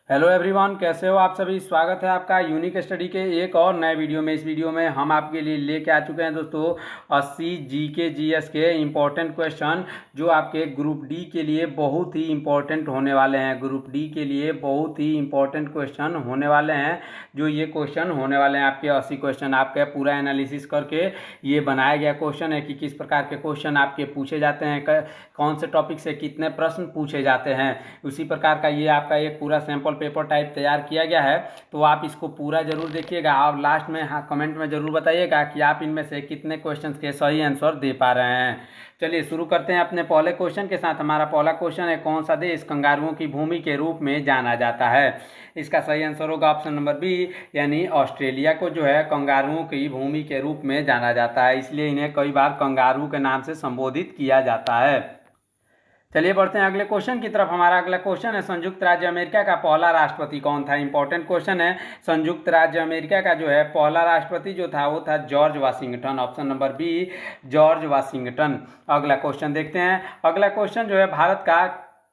Hello everyone, कैसे हो आप सभी। स्वागत है आपका यूनिक स्टडी के एक और नए वीडियो में। इस वीडियो में हम आपके लिए लेके आ चुके हैं दोस्तों 80 जीके जीएस के इम्पोर्टेंट क्वेश्चन जो आपके ग्रुप डी के लिए बहुत ही इम्पोर्टेंट होने वाले हैं। ग्रुप डी के लिए बहुत ही इम्पोर्टेंट क्वेश्चन होने वाले हैं। जो ये क्वेश्चन होने वाले हैं आपके 80 क्वेश्चन, आपके पूरा एनालिसिस करके ये बनाया गया क्वेश्चन है कि किस प्रकार के क्वेश्चन आपके पूछे जाते हैं, कौन से टॉपिक से कितने प्रश्न पूछे जाते हैं। उसी प्रकार का ये आपका एक पूरा सैंपल पेपर टाइप तैयार किया गया है। तो आप इसको पूरा जरूर देखिएगा और लास्ट में हाँ कमेंट में जरूर बताइएगा कि आप इनमें से कितने क्वेश्चंस के सही आंसर दे पा रहे हैं। चलिए शुरू करते हैं अपने पहले क्वेश्चन के साथ। हमारा पहला क्वेश्चन है, कौन सा देश कंगारुओं की भूमि के रूप में जाना जाता है। इसका सही आंसर होगा ऑप्शन नंबर बी, यानी ऑस्ट्रेलिया को जो है कंगारुओं की भूमि के रूप में जाना जाता है, इसलिए इन्हें कई बार कंगारू के नाम से संबोधित किया जाता है। चलिए बढ़ते हैं अगले क्वेश्चन की तरफ। हमारा अगला क्वेश्चन है, संयुक्त राज्य अमेरिका का पहला राष्ट्रपति कौन था। इंपॉर्टेंट क्वेश्चन है। संयुक्त राज्य अमेरिका का जो है पहला राष्ट्रपति जो था वो था George Washington. Option number B, George Washington. अगला क्वेश्चन देखते हैं। अगला क्वेश्चन जो है, भारत का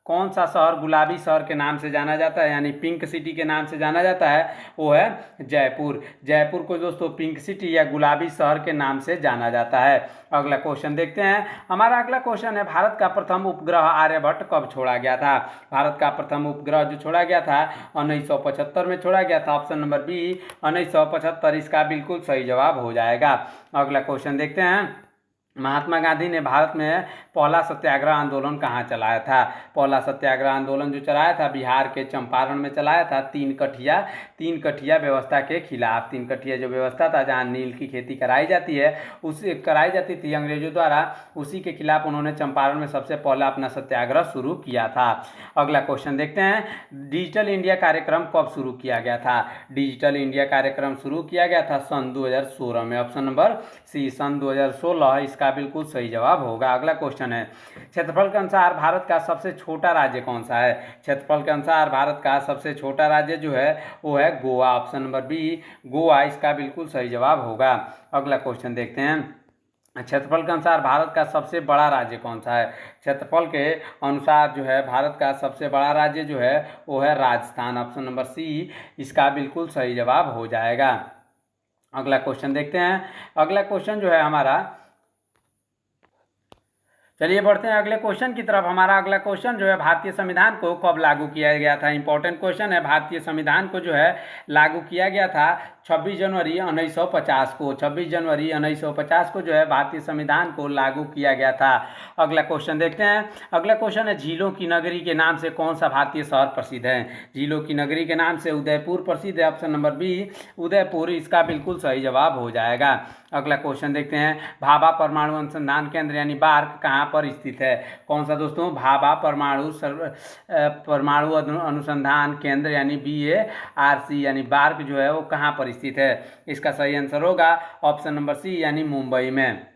कौन सा शहर गुलाबी शहर के नाम से जाना जाता है, यानी पिंक सिटी के नाम से जाना जाता है, वो है जयपुर। जयपुर को दोस्तों पिंक सिटी या गुलाबी शहर के नाम से जाना जाता है। अगला क्वेश्चन देखते हैं। हमारा अगला क्वेश्चन है, भारत का प्रथम उपग्रह आर्यभट्ट कब छोड़ा गया था। भारत का प्रथम उपग्रह जो छोड़ा गया था 1975 में छोड़ा गया था। ऑप्शन नंबर बी 1975 इसका बिल्कुल सही जवाब हो जाएगा। अगला क्वेश्चन देखते हैं। महात्मा गांधी ने भारत में पहला सत्याग्रह आंदोलन कहाँ चलाया था। पहला सत्याग्रह आंदोलन जो चलाया था बिहार के चंपारण में चलाया था, तीन कठिया व्यवस्था के खिलाफ। तीन कठिया जो व्यवस्था था जहाँ नील की खेती कराई जाती थी अंग्रेजों द्वारा, उसी के खिलाफ उन्होंने चंपारण में सबसे पहला अपना सत्याग्रह शुरू किया था। अगला क्वेश्चन देखते हैं। डिजिटल इंडिया कार्यक्रम कब शुरू किया गया था। डिजिटल इंडिया कार्यक्रम शुरू किया गया था सन 2016 में। ऑप्शन नंबर सी, सन 2016 इसका बिल्कुल सही जवाब होगा। अगला क्वेश्चन है, क्षेत्रफल के अनुसार भारत का सबसे छोटा राज्य कौन सा है। क्षेत्रफल के अनुसार भारत का सबसे छोटा राज्य जो है वो है Goa. Option number B, Goa इसका बिल्कुल सही जवाब होगा। अगला क्वेश्चन देखते हैं। क्षेत्रफल के अनुसार भारत का सबसे बड़ा राज्य कौन सा है। क्षेत्रफल के अनुसार जो है भारत का सबसे बड़ा राज्य जो है वो है राजस्थान। ऑप्शन नंबर सी इसका बिल्कुल सही जवाब हो जाएगा। अगला क्वेश्चन देखते हैं। अगला क्वेश्चन जो है हमारा, चलिए बढ़ते हैं अगले क्वेश्चन की तरफ। हमारा अगला क्वेश्चन जो है, भारतीय संविधान को कब लागू किया गया था। इंपॉर्टेंट क्वेश्चन है। भारतीय संविधान को जो है लागू किया गया था 26 जनवरी 1950 को। 26 जनवरी 1950 को जो है भारतीय संविधान को लागू किया गया था। अगला क्वेश्चन देखते हैं। अगला क्वेश्चन है, झीलों की नगरी के नाम से कौन सा भारतीय शहर प्रसिद्ध है। झीलों की नगरी के नाम से उदयपुर प्रसिद्ध है। ऑप्शन नंबर बी, उदयपुर इसका बिल्कुल सही जवाब हो जाएगा। अगला क्वेश्चन देखते हैं। भाभा परमाणु अनुसंधान केंद्र यानी बार्क कहाँ पर स्थित है। कौन सा दोस्तों, भाभा परमाणु अनुसंधान केंद्र यानी BARC यानी बार्क जो है वो कहाँ पर स्थित है। इसका सही आंसर होगा ऑप्शन नंबर सी, यानी मुंबई में।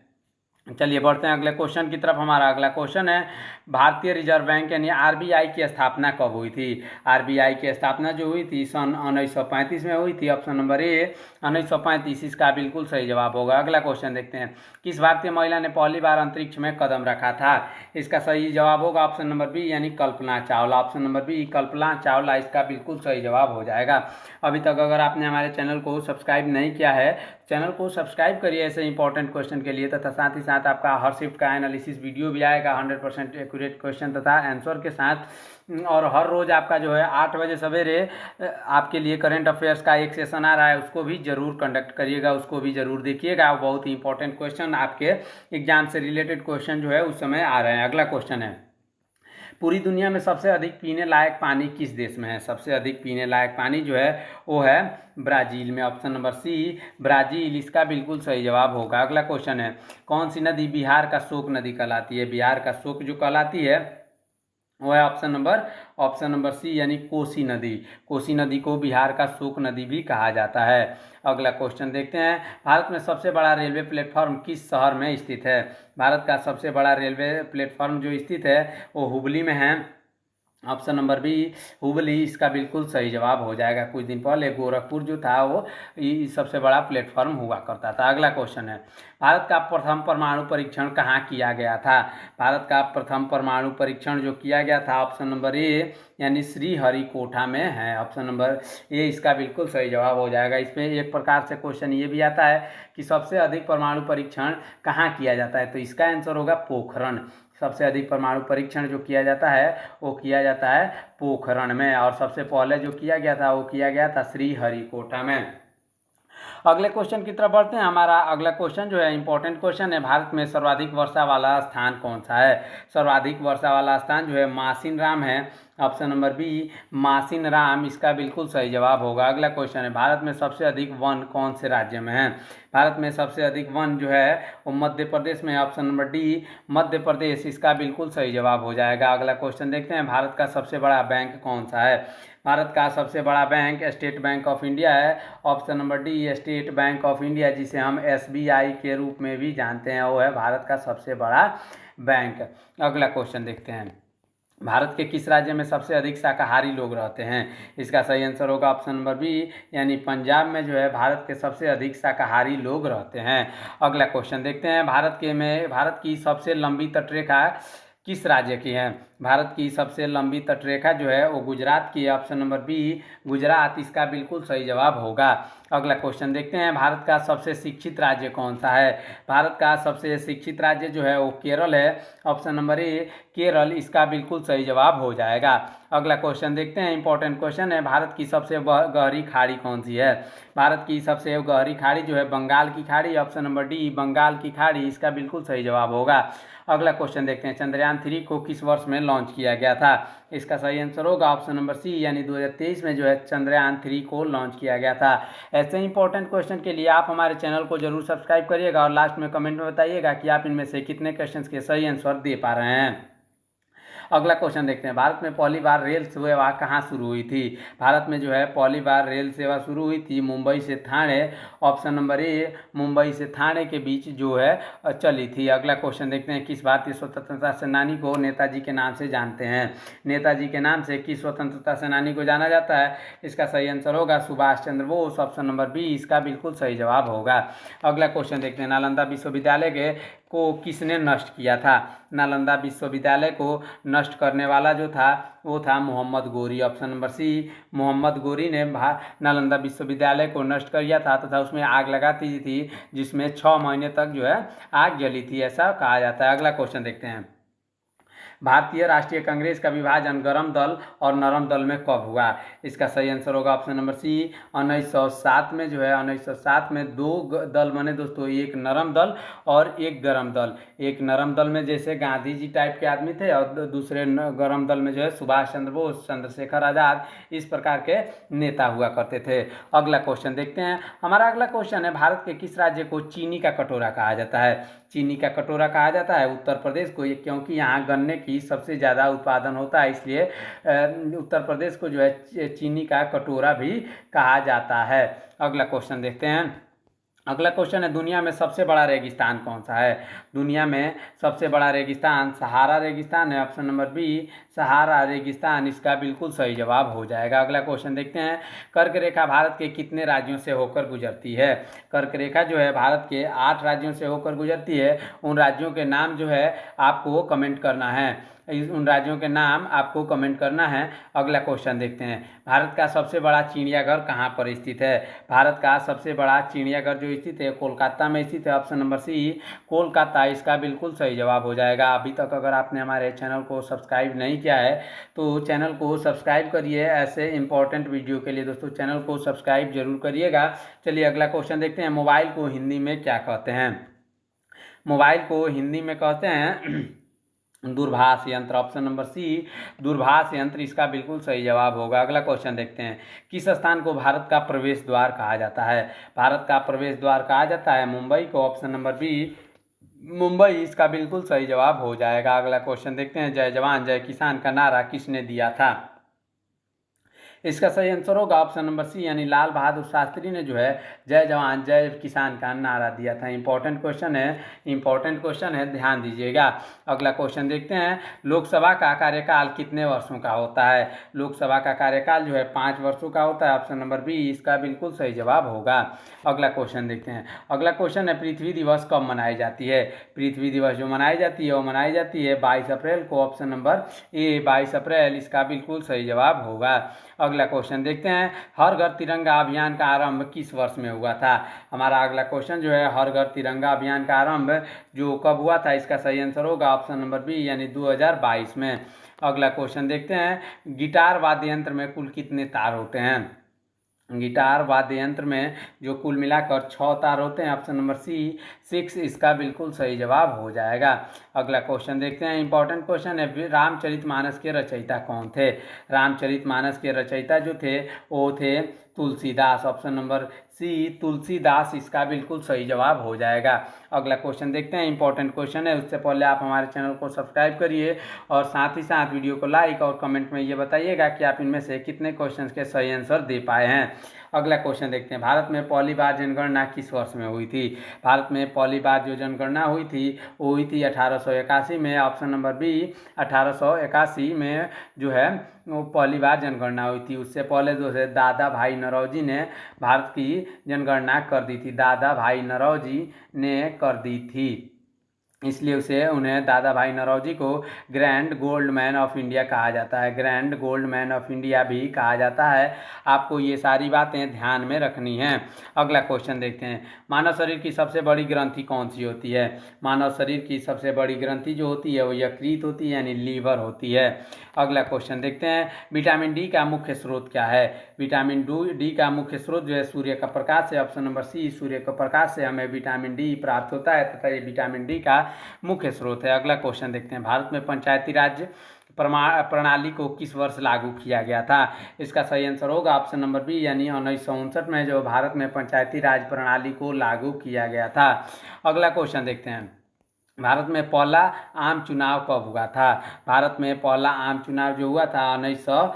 चलिए बढ़ते हैं अगले क्वेश्चन की तरफ। हमारा अगला क्वेश्चन है, भारतीय रिजर्व बैंक यानी RBI की स्थापना कब हुई थी। RBI की स्थापना जो हुई थी सन 1935 में हुई थी। ऑप्शन नंबर ए 1935 इसका बिल्कुल सही जवाब होगा। अगला क्वेश्चन देखते हैं। किस भारतीय महिला ने पहली बार अंतरिक्ष में कदम रखा था। इसका सही जवाब होगा ऑप्शन नंबर बी, यानी Kalpana Chawla. Option number B, Kalpana Chawla इसका बिल्कुल सही जवाब हो जाएगा। अभी तक अगर आपने हमारे चैनल को सब्सक्राइब नहीं किया है, चैनल को सब्सक्राइब करिए ऐसे इंपॉर्टेंट क्वेश्चन के लिए, तथा साथ ही साथ आपका हर शिफ्ट का एनालिसिस वीडियो भी आएगा 100% एक्यूरेट क्वेश्चन तथा आंसर के साथ। और हर रोज़ आपका जो है 8 बजे सवेरे आपके लिए करंट अफेयर्स का एक सेशन आ रहा है, उसको भी जरूर कंडक्ट करिएगा, उसको भी जरूर देखिएगा। बहुत ही इंपॉर्टेंट क्वेश्चन आपके एग्जाम से रिलेटेड क्वेश्चन जो है उस समय आ रहे हैं। अगला क्वेश्चन है, पूरी दुनिया में सबसे अधिक पीने लायक पानी किस देश में है। सबसे अधिक पीने लायक पानी जो है वो है ब्राज़ील में। ऑप्शन नंबर सी, ब्राज़ील इसका बिल्कुल सही जवाब होगा। अगला क्वेश्चन है, कौन सी नदी बिहार का शोक नदी कहलाती है। बिहार का शोक जो कहलाती है वो है ऑप्शन नंबर सी, यानी कोसी नदी। कोसी नदी को बिहार का शोक नदी भी कहा जाता है। अगला क्वेश्चन देखते हैं। भारत में सबसे बड़ा रेलवे प्लेटफॉर्म किस शहर में स्थित है। भारत का सबसे बड़ा रेलवे प्लेटफॉर्म जो स्थित है वो हुबली में है। ऑप्शन नंबर बी हुबली इसका बिल्कुल सही जवाब हो जाएगा। कुछ दिन पहले गोरखपुर जो था वो सबसे बड़ा प्लेटफॉर्म हुआ करता था। अगला क्वेश्चन है, भारत का प्रथम परमाणु परीक्षण कहाँ किया गया था? भारत का प्रथम परमाणु परीक्षण जो किया गया था, ऑप्शन नंबर ए यानी श्रीहरिकोटा में है। ऑप्शन नंबर ए इसका बिल्कुल सही जवाब हो जाएगा। इसमें एक प्रकार से क्वेश्चन ये भी आता है कि सबसे अधिक परमाणु परीक्षण कहाँ किया जाता है, तो इसका आंसर होगा पोखरण। सबसे अधिक परमाणु परीक्षण जो किया जाता है वो किया जाता है पोखरण में, और सबसे पहले जो किया गया था वो किया गया था श्रीहरिकोटा में। अगले क्वेश्चन की तरफ बढ़ते हैं। हमारा अगला क्वेश्चन जो है इंपॉर्टेंट क्वेश्चन है, भारत में सर्वाधिक वर्षा वाला स्थान कौन सा है? सर्वाधिक वर्षा वाला स्थान जो है मासिन राम है। ऑप्शन नंबर बी मासिन राम इसका बिल्कुल सही जवाब होगा। अगला क्वेश्चन है, भारत में सबसे अधिक वन कौन से राज्य में है? भारत में सबसे अधिक वन जो है वो मध्य प्रदेश में। Option number D Madhya Pradesh इसका बिल्कुल सही जवाब हो जाएगा। अगला क्वेश्चन देखते हैं, भारत का सबसे बड़ा बैंक कौन सा है? भारत का सबसे बड़ा bank State Bank of India है। Option number D State Bank of India, जिसे हम SBI के रूप में भी जानते हैं, वो है भारत का सबसे बड़ा बैंक। अगला क्वेश्चन देखते हैं, भारत के किस राज्य में सबसे अधिक शाकाहारी लोग रहते हैं? इसका सही आंसर होगा ऑप्शन नंबर बी यानी पंजाब में जो है भारत के सबसे अधिक शाकाहारी लोग रहते हैं। अगला क्वेश्चन देखते हैं, भारत की सबसे लंबी तटरेखा किस राज्य की है? भारत की सबसे लंबी तटरेखा जो है वो गुजरात की है। ऑप्शन नंबर बी गुजरात इसका बिल्कुल सही जवाब होगा। अगला क्वेश्चन देखते हैं, भारत का सबसे शिक्षित राज्य कौन सा है? भारत का सबसे शिक्षित राज्य जो है वो केरल है। ऑप्शन नंबर ए केरल इसका बिल्कुल सही जवाब हो जाएगा। अगला क्वेश्चन देखते हैं, इंपॉर्टेंट क्वेश्चन है, भारत की सबसे गहरी खाड़ी कौन सी है? भारत की सबसे गहरी खाड़ी जो है बंगाल की खाड़ी। ऑप्शन नंबर डी बंगाल की खाड़ी इसका बिल्कुल सही जवाब होगा। अगला क्वेश्चन देखते हैं, चंद्रयान 3 को किस वर्ष में लॉन्च किया गया था? इसका सही आंसर होगा ऑप्शन नंबर सी यानी 2023 में जो है चंद्रयान 3 को लॉन्च किया गया था। ऐसे इंपॉर्टेंट क्वेश्चन के लिए आप हमारे चैनल को जरूर सब्सक्राइब करिएगा और लास्ट में कमेंट में बताइएगा कि आप इनमें से कितने क्वेश्चन के सही आंसर दे पा रहे हैं। अगला क्वेश्चन देखते हैं, भारत में पहली बार रेल सेवा कहाँ शुरू हुई थी? भारत में जो है पहली बार रेल सेवा शुरू हुई थी मुंबई से Thane. Option number A Mumbai से ठाणे के बीच जो है चली थी। अगला क्वेश्चन देखते हैं, किस भारतीय स्वतंत्रता सेनानी को नेताजी के नाम से जानते हैं? नेताजी के नाम से किस स्वतंत्रता सेनानी को जाना जाता है? इसका सही आंसर होगा Subhash Chandra Bose. Option number B इसका बिल्कुल सही जवाब होगा। अगला क्वेश्चन देखते हैं, नालंदा विश्वविद्यालय को किसने नष्ट किया था? नालंदा विश्वविद्यालय को नष्ट करने वाला जो था वो था मोहम्मद गोरी। ऑप्शन नंबर सी मोहम्मद गोरी ने नालंदा विश्वविद्यालय को नष्ट कर दिया था तथा उसमें आग लगा दी थी, जिसमें 6 महीने तक जो है आग जली थी, ऐसा कहा जाता है। अगला क्वेश्चन देखते हैं, भारतीय राष्ट्रीय कांग्रेस का विभाजन गर्म दल और नरम दल में कब हुआ? इसका सही आंसर होगा ऑप्शन नंबर सी 1907 में जो है 1907 में 2 दल बने दोस्तों, एक नरम दल और एक गर्म दल। एक नरम दल में जैसे गांधी जी टाइप के आदमी थे और दूसरे गर्म दल में जो है सुभाष चंद्र बोस, चंद्रशेखर आजाद, इस प्रकार के नेता हुआ करते थे। अगला क्वेश्चन देखते हैं, हमारा अगला क्वेश्चन है, भारत के किस राज्य को चीनी का कटोरा कहा जाता है? चीनी का कटोरा कहा जाता है उत्तर प्रदेश को, क्योंकि यहाँ गन्ने की सबसे ज़्यादा उत्पादन होता है, इसलिए उत्तर प्रदेश को जो है चीनी का कटोरा भी कहा जाता है। अगला क्वेश्चन देखते हैं, अगला क्वेश्चन है, दुनिया में सबसे बड़ा रेगिस्तान कौन सा है? दुनिया में सबसे बड़ा रेगिस्तान सहारा रेगिस्तान है। ऑप्शन नंबर बी सहारा रेगिस्तान इसका बिल्कुल सही जवाब हो जाएगा। अगला क्वेश्चन देखते हैं, कर्क रेखा भारत के कितने राज्यों से होकर गुजरती है? कर्क रेखा जो है भारत के 8 राज्यों से होकर गुजरती है। उन राज्यों के नाम जो है आपको कमेंट करना है, उन राज्यों के नाम आपको कमेंट करना है। अगला क्वेश्चन देखते हैं, भारत का सबसे बड़ा चिड़ियाघर कहाँ पर स्थित है? भारत का सबसे बड़ा चिड़ियाघर जो स्थित है कोलकाता में स्थित है। ऑप्शन नंबर सी कोलकाता इसका बिल्कुल सही जवाब हो जाएगा। अभी तक अगर आपने हमारे चैनल को सब्सक्राइब नहीं किया है तो चैनल को सब्सक्राइब करिए, ऐसे इंपॉर्टेंट वीडियो के लिए दोस्तों चैनल को सब्सक्राइब जरूर करिएगा। चलिए अगला क्वेश्चन देखते हैं, मोबाइल को हिंदी में क्या कहते हैं? मोबाइल को हिंदी में कहते हैं दूरभाष यंत्र। ऑप्शन नंबर सी दूरभाष यंत्र इसका बिल्कुल सही जवाब होगा। अगला क्वेश्चन देखते हैं, किस स्थान को भारत का प्रवेश द्वार कहा जाता है? भारत का प्रवेश द्वार कहा जाता है मुंबई को। ऑप्शन नंबर बी मुंबई इसका बिल्कुल सही जवाब हो जाएगा। अगला क्वेश्चन देखते हैं, जय जवान जय किसान का नारा किसने दिया था? इसका सही आंसर होगा ऑप्शन नंबर सी, यानी लाल बहादुर शास्त्री ने जो है जय जवान जय किसान का नारा दिया था। इंपॉर्टेंट क्वेश्चन है, इंपॉर्टेंट क्वेश्चन है, ध्यान दीजिएगा। अगला क्वेश्चन देखते हैं, लोकसभा का कार्यकाल कितने वर्षों का होता है? लोकसभा का कार्यकाल जो है 5 वर्षों का होता है। ऑप्शन नंबर बी इसका बिल्कुल सही जवाब होगा। अगला क्वेश्चन देखते हैं, अगला क्वेश्चन है, पृथ्वी दिवस कब मनाई जाती है? पृथ्वी दिवस जो मनाई जाती है वो मनाई जाती है 22 अप्रैल को। ऑप्शन नंबर ए 22 अप्रैल इसका बिल्कुल सही जवाब होगा। अगला क्वेश्चन देखते हैं, हर घर तिरंगा अभियान का आरंभ किस वर्ष में हुआ था? हमारा अगला क्वेश्चन जो है, हर घर तिरंगा अभियान का आरंभ जो कब हुआ था, इसका सही आंसर होगा ऑप्शन नंबर बी, यानी 2022 में। अगला क्वेश्चन देखते हैं, गिटार वाद्य यंत्र में कुल कितने तार होते हैं? गिटार वाद्य यंत्र में जो कुल मिलाकर 6 तार होते हैं। ऑप्शन नंबर सी 6 इसका बिल्कुल सही जवाब हो जाएगा। अगला क्वेश्चन देखते हैं, इंपॉर्टेंट क्वेश्चन है, रामचरितमानस के रचयिता कौन थे? रामचरितमानस के रचयिता जो थे वो थे Tulsidas. Option number C Tulsidas इसका बिल्कुल सही जवाब हो जाएगा। अगला क्वेश्चन देखते हैं, इंपॉर्टेंट क्वेश्चन है, उससे पहले आप हमारे चैनल को सब्सक्राइब करिए और साथ ही साथ वीडियो को लाइक और कमेंट में ये बताइएगा कि आप इनमें से कितने क्वेश्चन के सही आंसर दे पाए हैं। अगला क्वेश्चन देखते हैं, भारत में पहली बार जनगणना किस वर्ष में हुई थी? भारत में पहली बार जो जनगणना हुई थी वो हुई थी 1881 में। ऑप्शन नंबर बी 1881 में जो है वो पहली बार जनगणना हुई थी। उससे पहले जो है दादा भाई नौरोजी ने भारत की जनगणना कर दी थी, दादा भाई नौरोजी ने कर दी थी, इसलिए उन्हें दादा भाई नौरोजी को grand gold man of India कहा जाता है, grand gold man of India भी कहा जाता है। आपको ये सारी बातें ध्यान में रखनी हैं। अगला क्वेश्चन देखते हैं, मानव शरीर की सबसे बड़ी ग्रंथि कौन सी होती है? मानव शरीर की सबसे बड़ी ग्रंथि जो होती है वो यकृत होती है, यानी लीवर होती है। अगला क्वेश्चन देखते हैं, विटामिन डी का मुख्य स्रोत क्या है? विटामिन डी का मुख्य स्रोत जो है सूर्य का प्रकाश है। ऑप्शन नंबर सी सूर्य का प्रकाश से हमें विटामिन डी प्राप्त होता है तथा ये विटामिन डी का मुख्य स्रोत है। अगला क्वेश्चन देखते हैं, भारत में पंचायती राज प्रणाली को किस वर्ष लागू किया गया था? इसका सही आंसर होगा ऑप्शन नंबर बी, यानी 1959 में जो भारत में पंचायती राज प्रणाली को लागू किया गया था। अगला क्वेश्चन देखते हैं, भारत में पहला आम चुनाव कब हुआ था? भारत में पहला आम चुनाव जो हुआ था 1900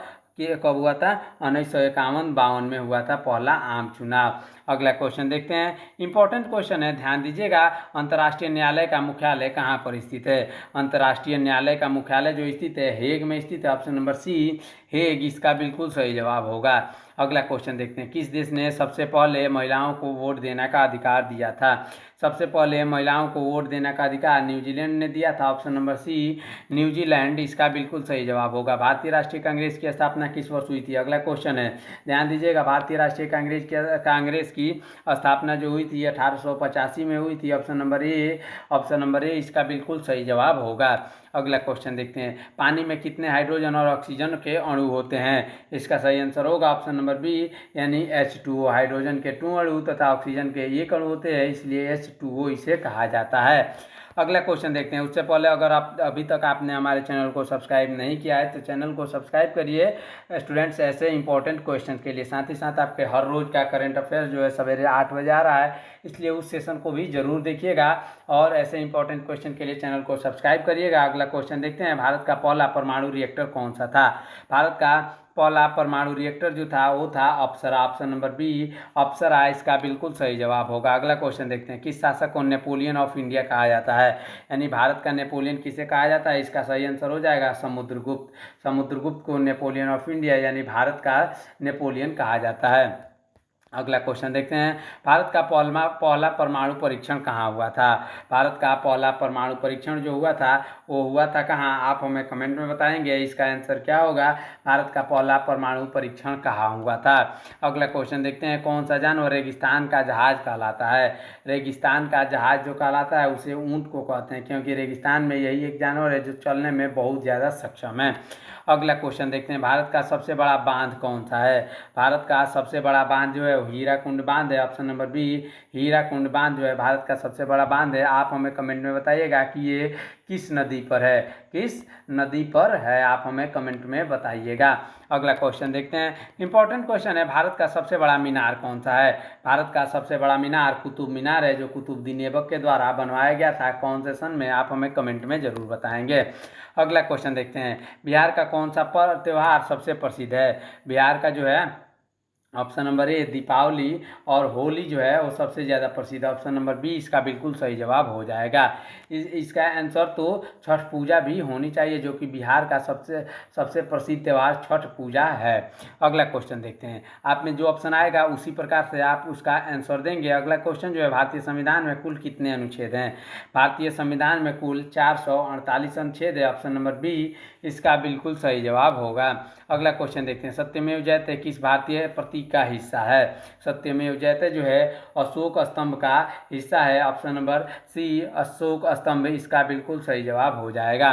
कब हुआ था? 1951-52 में हुआ था पहला आम चुनाव। अगला क्वेश्चन देखते हैं, इंपॉर्टेंट क्वेश्चन है, ध्यान दीजिएगा, अंतर्राष्ट्रीय न्यायालय का मुख्यालय कहाँ पर स्थित है? अंतर्राष्ट्रीय न्यायालय का मुख्यालय जो स्थित है हेग में स्थित है। ऑप्शन नंबर सी हेग इसका बिल्कुल सही जवाब होगा। अगला क्वेश्चन देखते हैं, किस देश ने सबसे पहले महिलाओं को वोट देने का अधिकार दिया था? सबसे पहले महिलाओं को वोट देने का अधिकार न्यूजीलैंड ने दिया था। ऑप्शन नंबर सी न्यूजीलैंड इसका बिल्कुल सही जवाब होगा। भारतीय राष्ट्रीय कांग्रेस की स्थापना किस वर्ष हुई थी? अगला क्वेश्चन है, ध्यान दीजिएगा, भारतीय राष्ट्रीय कांग्रेस की स्थापना जो हुई थी 1885 में हुई थी। ऑप्शन नंबर ए इसका बिल्कुल सही जवाब होगा। अगला क्वेश्चन देखते हैं, पानी में कितने हाइड्रोजन और ऑक्सीजन के अणु होते हैं? इसका सही आंसर होगा ऑप्शन नंबर बी, यानी H2O। हाइड्रोजन के 2 अणु तथा ऑक्सीजन के 1 अणु होते हैं, इसलिए H2O इसे कहा जाता है। अगला क्वेश्चन देखते हैं, उससे पहले अगर आप अभी तक आपने हमारे चैनल को सब्सक्राइब नहीं किया है तो चैनल को सब्सक्राइब करिए स्टूडेंट्स ऐसे इंपॉर्टेंट क्वेश्चन के लिए। साथ ही साथ आपके हर रोज़ का करंट अफेयर्स जो है सवेरे 8 बजे आ रहा है, इसलिए उस सेशन को भी जरूर देखिएगा और ऐसे इंपॉर्टेंट क्वेश्चन के लिए चैनल को सब्सक्राइब करिएगा। अगला क्वेश्चन देखते हैं, भारत का पहला परमाणु रिएक्टर कौन सा था? भारत का पहला परमाणु रिएक्टर जो था वो था अप्सरा। ऑप्शन नंबर बी अप्सरा इसका बिल्कुल सही जवाब होगा। अगला क्वेश्चन देखते हैं, किस शासक को नेपोलियन ऑफ इंडिया कहा जाता है? यानी भारत का नेपोलियन किसे कहा जाता है? इसका सही आंसर हो जाएगा समुद्रगुप्त। समुद्रगुप्त को नेपोलियन ऑफ इंडिया यानी भारत का नेपोलियन कहा जाता है। अगला क्वेश्चन देखते हैं, भारत का पहला परमाणु परीक्षण कहाँ हुआ था? भारत का पहला परमाणु परीक्षण जो हुआ था वो हुआ था कहाँ? आप हमें कमेंट में बताएंगे इसका आंसर क्या होगा। भारत का पहला परमाणु परीक्षण कहाँ हुआ था? अगला क्वेश्चन देखते हैं, कौन सा जानवर रेगिस्तान का जहाज कहलाता है? रेगिस्तान का जहाज जो कहलाता है उसे ऊंट को कहते हैं, क्योंकि रेगिस्तान में यही एक जानवर है जो चलने में बहुत ज़्यादा सक्षम है। अगला क्वेश्चन देखते हैं, भारत का सबसे बड़ा बांध कौन सा है? भारत का सबसे बड़ा बांध जो है वो हीराकुंड बांध है। ऑप्शन नंबर बी, हीराकुंड बांध जो है भारत का सबसे बड़ा बांध है। आप हमें कमेंट में बताइएगा कि ये किस नदी पर है, किस नदी पर है, आप हमें कमेंट में बताइएगा। अगला क्वेश्चन देखते हैं, इंपॉर्टेंट क्वेश्चन है, भारत का सबसे बड़ा मीनार कौन सा है? भारत का सबसे बड़ा मीनार कुतुब मीनार है, जो कुतुबुद्दीन ऐबक के द्वारा बनवाया गया था। कौन से सन में, आप हमें कमेंट में जरूर बताएंगे। अगला क्वेश्चन देखते हैं, बिहार का कौन सा त्यौहार सबसे प्रसिद्ध है? बिहार का जो है ऑप्शन नंबर ए दीपावली और होली जो है वो सबसे ज़्यादा प्रसिद्ध है। ऑप्शन नंबर बी इसका बिल्कुल सही जवाब हो जाएगा। इसका आंसर तो छठ पूजा भी होनी चाहिए, जो कि बिहार का सबसे प्रसिद्ध त्यौहार छठ पूजा है। अगला क्वेश्चन देखते हैं, आप में जो ऑप्शन आएगा उसी प्रकार से आप उसका आंसर देंगे। अगला क्वेश्चन जो है, भारतीय संविधान में कुल कितने अनुच्छेद हैं? भारतीय संविधान में कुल 448 अनुच्छेद है। ऑप्शन नंबर बी इसका बिल्कुल सही जवाब होगा। अगला क्वेश्चन देखते हैं, सत्यमेव जयते किस भारतीय प्रतीक का हिस्सा है? सत्यमेव जयते जो है अशोक स्तंभ का हिस्सा है। ऑप्शन नंबर सी अशोक स्तंभ इसका बिल्कुल सही जवाब हो जाएगा।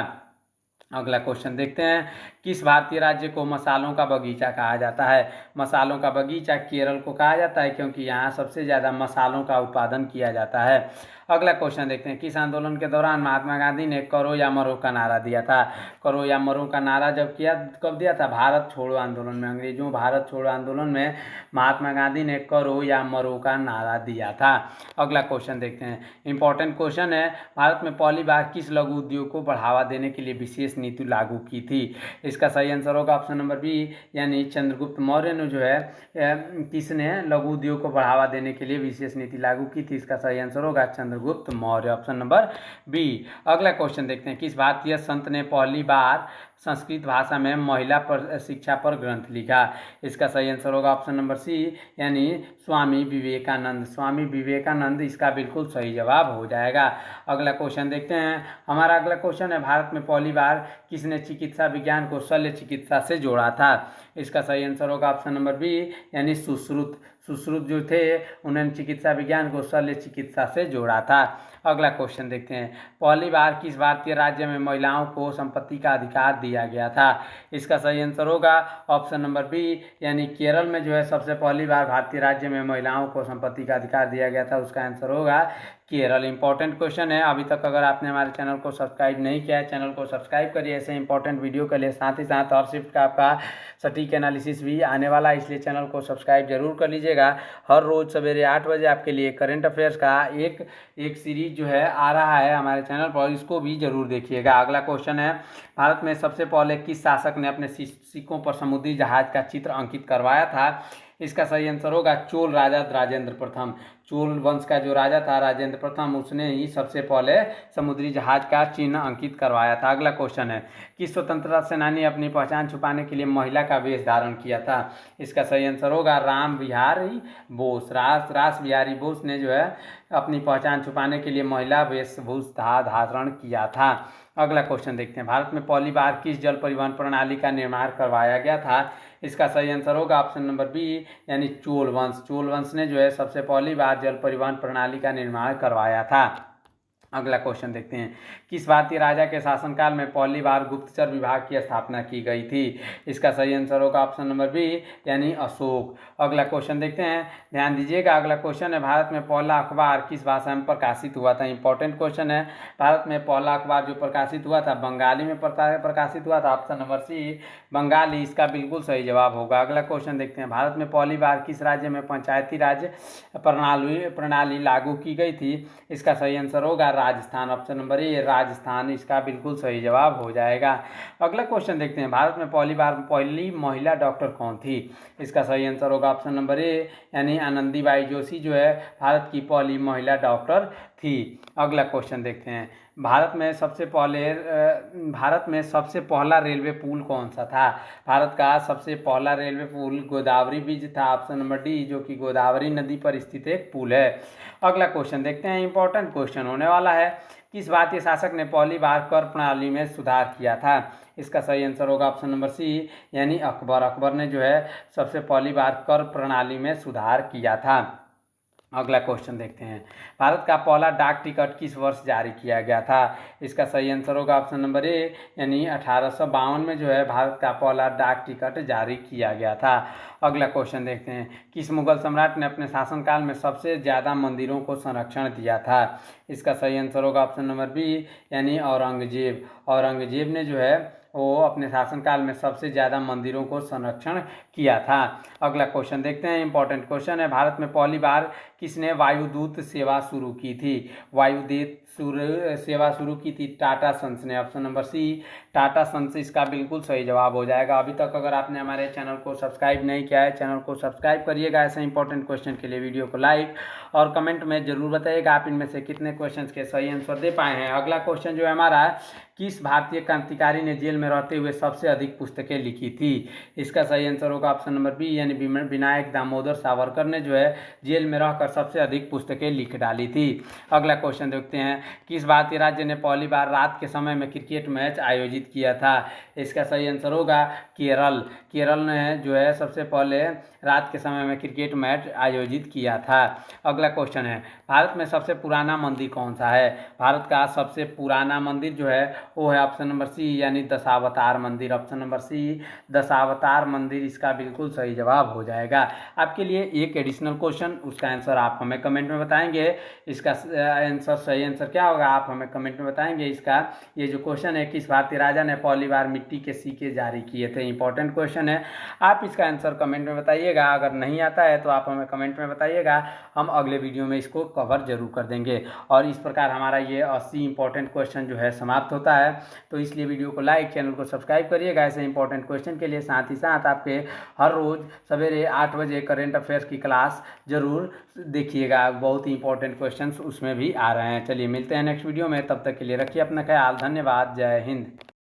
अगला क्वेश्चन देखते हैं, किस भारतीय राज्य को मसालों का बगीचा कहा जाता है? मसालों का बगीचा केरल को कहा जाता है, क्योंकि यहाँ सबसे ज़्यादा मसालों का उत्पादन किया जाता है। अगला क्वेश्चन देखते हैं, किस आंदोलन के दौरान महात्मा गांधी ने करो या मरो का नारा दिया था? करो या मरो का नारा कब दिया था? भारत छोड़ो आंदोलन में, अंग्रेजों भारत छोड़ो आंदोलन में महात्मा गांधी ने करो या मरो का नारा दिया था। अगला क्वेश्चन देखते हैं, इंपॉर्टेंट क्वेश्चन है, भारत में पहली बार किस लघु उद्योग को बढ़ावा देने के लिए विशेष नीति लागू की थी? इसका सही आंसर होगा ऑप्शन नंबर बी, यानी चंद्रगुप्त मौर्य ने जो है किसने लघु उद्योग को बढ़ावा देने के लिए विशेष नीति लागू की थी? इसका सही आंसर होगा Chandragupta Maurya, option number B. अगला क्वेश्चन देखते हैं, किस भारतीय संत ने पहली बार संस्कृत भाषा में महिला पर शिक्षा पर ग्रंथ लिखा? इसका सही आंसर होगा ऑप्शन नंबर सी, यानी स्वामी विवेकानंद। स्वामी विवेकानंद इसका बिल्कुल सही जवाब हो जाएगा। अगला क्वेश्चन देखते हैं, हमारा अगला क्वेश्चन है, भारत में पहली बार किसने चिकित्सा विज्ञान को शल्य चिकित्सा से जोड़ा था? इसका सही आंसर होगा ऑप्शन नंबर बी, यानी सुश्रुत। सुश्रुत जो थे उन्होंने चिकित्सा विज्ञान को शल्य चिकित्सा से जोड़ा था। अगला क्वेश्चन देखते हैं, पहली बार किस भारतीय राज्य में महिलाओं को संपत्ति का अधिकार दिया गया था? इसका सही आंसर होगा ऑप्शन नंबर बी, यानी केरल में जो है सबसे पहली बार भारतीय राज्य में महिलाओं को संपत्ति का अधिकार दिया गया था। उसका आंसर होगा केरल। इंपॉर्टेंट क्वेश्चन है, अभी तक अगर आपने हमारे चैनल को सब्सक्राइब नहीं किया है, चैनल को सब्सक्राइब करिए ऐसे इंपॉर्टेंट वीडियो के लिए। साथ ही साथ और शिफ्ट का आपका सटीक एनालिसिस भी आने वाला है, इसलिए चैनल को सब्सक्राइब जरूर कर लीजिएगा। हर रोज़ सवेरे 8 बजे आपके लिए करंट अफेयर्स का एक सीरीज जो है आ रहा है हमारे चैनल पर, इसको भी जरूर देखिएगा। अगला क्वेश्चन है, भारत में सबसे पहले किस शासक ने अपने सिक्कों पर समुद्री जहाज का चित्र अंकित करवाया था? इसका सही आंसर होगा चोल राजा राजेंद्र प्रथम। चोल वंश का जो राजा था राजेंद्र प्रथम, उसने ही सबसे पहले समुद्री जहाज का चिन्ह अंकित करवाया था। अगला क्वेश्चन है, किस स्वतंत्रता सेनानी अपनी पहचान छुपाने के लिए महिला का वेश धारण किया था? इसका सही आंसर होगा राम बिहारी बोस। रास बिहारी बोस ने जो है अपनी पहचान छुपाने के लिए महिला वेशभूषा धारण किया था। अगला क्वेश्चन देखते हैं, भारत में पहली बार किस जल परिवहन प्रणाली का निर्माण करवाया गया था? इसका सही आंसर होगा ऑप्शन नंबर बी, यानी चोल वंश। चोल वंश ने जो है सबसे पहली बार जल परिवहन प्रणाली का निर्माण करवाया था। अगला क्वेश्चन देखते हैं, किस भारतीय राजा के शासनकाल में पहली बार गुप्तचर विभाग की स्थापना की गई थी? इसका सही आंसर होगा ऑप्शन नंबर बी, यानी अशोक। अगला क्वेश्चन देखते हैं, ध्यान दीजिएगा। अगला क्वेश्चन है, भारत में पहला अखबार किस भाषा में प्रकाशित हुआ था? इंपॉर्टेंट क्वेश्चन है, भारत में पहला अखबार जो प्रकाशित हुआ था बंगाली में प्रकाशित हुआ था। ऑप्शन नंबर सी बंगाली इसका बिल्कुल सही जवाब होगा। अगला क्वेश्चन देखते हैं, भारत में पहली बार किस राज्य में पंचायती राज प्रणाली लागू की गई थी? इसका सही आंसर होगा Rajasthan. Option number A Rajasthan इसका बिल्कुल सही जवाब हो जाएगा। अगला क्वेश्चन देखते हैं, भारत में पहली महिला डॉक्टर कौन थी? इसका सही आंसर होगा ऑप्शन नंबर ए, यानी आनंदीबाई जोशी जो है भारत की पहली महिला डॉक्टर थी। अगला क्वेश्चन देखते हैं, भारत में सबसे पहला रेलवे पुल कौन सा था? भारत का सबसे पहला रेलवे पुल गोदावरी ब्रिज था। ऑप्शन नंबर डी, जो कि गोदावरी नदी पर स्थित एक पुल है। अगला क्वेश्चन देखते हैं, इंपॉर्टेंट क्वेश्चन होने वाला है, किस भारतीय शासक ने पहली बार कर प्रणाली में सुधार किया था? इसका सही आंसर होगा ऑप्शन नंबर सी, यानी अकबर। अकबर ने जो है सबसे पहली बार कर प्रणाली में सुधार किया था। अगला क्वेश्चन देखते हैं। भारत का पहला डाक टिकट किस वर्ष जारी किया गया था? इसका सही आंसर होगा ऑप्शन नंबर ए, यानी 1852 में जो है भारत का पहला डाक टिकट जारी किया गया था। अगला क्वेश्चन देखते हैं। किस मुगल सम्राट ने अपने शासनकाल में सबसे ज़्यादा मंदिरों को संरक्षण दिया था? इसका सही आंसर होगा ऑप्शन नंबर बी, यानी औरंगजेब। औरंगजेब ने जो है वो अपने शासनकाल में सबसे ज़्यादा मंदिरों को संरक्षण किया था। अगला क्वेश्चन देखते हैं, इंपॉर्टेंट क्वेश्चन है। भारत में पहली बार किसने वायुदूत सेवा शुरू की थी? वायुदूत सेवा शुरू की थी टाटा सन्स ने। Option number C, Tata Sons इसका बिल्कुल सही जवाब हो जाएगा। अभी तक अगर आपने हमारे चैनल को सब्सक्राइब नहीं किया है, चैनल को सब्सक्राइब करिएगा। ऐसे इंपॉर्टेंट क्वेश्चन के लिए वीडियो को लाइक और कमेंट में जरूर बताइएगा आप इनमें से कितने क्वेश्चन के सही आंसर दे पाए हैं। अगला क्वेश्चन जो है हमारा, किस भारतीय क्रांतिकारी ने जेल में रहते हुए सबसे अधिक पुस्तकें लिखी थी? इसका सही आंसर होगा ऑप्शन नंबर बी, यानी विनायक दामोदर सावरकर ने जो है जेल में रहकर सबसे अधिक पुस्तकें लिख डाली थी। अगला क्वेश्चन देखते हैं। किस भारतीय राज्य ने पहली बार रात के समय में क्रिकेट मैच आयोजित किया था? इसका सही आंसर होगा केरल। केरल ने जो है सबसे पहले रात के समय में क्रिकेट मैच आयोजित किया था। अगला क्वेश्चन है, भारत में सबसे पुराना मंदिर कौन सा है? भारत का सबसे पुराना मंदिर जो है वो है ऑप्शन नंबर सी, यानी दशावतार मंदिर। ऑप्शन नंबर सी, दशावतार मंदिर इसका बिल्कुल सही जवाब हो जाएगा। आपके लिए एक एडिशनल क्वेश्चन, उसका आंसर आप हमें कमेंट में बताएंगे। इसका आंसर सही आंसर क्या होगा आप हमें कमेंट में बताएंगे। इसका ये जो क्वेश्चन है, किस भारतीय राजा ने पहली बार मिट्टी के सिक्के जारी किए थे? इंपॉर्टेंट क्वेश्चन है, आप इसका आंसर कमेंट में बताइएगा। अगर नहीं आता है तो आप हमें कमेंट में बताइएगा, हम अगले वीडियो में इसको कवर जरूर कर देंगे। और इस प्रकार हमारा ये 80 इंपॉर्टेंट क्वेश्चन जो है समाप्त होता है। तो इसलिए वीडियो को लाइक, चैनल को सब्सक्राइब करिएगा ऐसे इंपॉर्टेंट क्वेश्चन के लिए। साथ ही साथ आपके हर रोज़ सवेरे 8 बजे करेंट अफेयर्स की क्लास जरूर देखिएगा, बहुत ही इंपॉर्टेंट क्वेश्चन उसमें भी आ रहे हैं। चलिए मिलते हैं नेक्स्ट वीडियो में, तब तक के लिए रखिए अपना ख्याल। धन्यवाद। जय हिंद।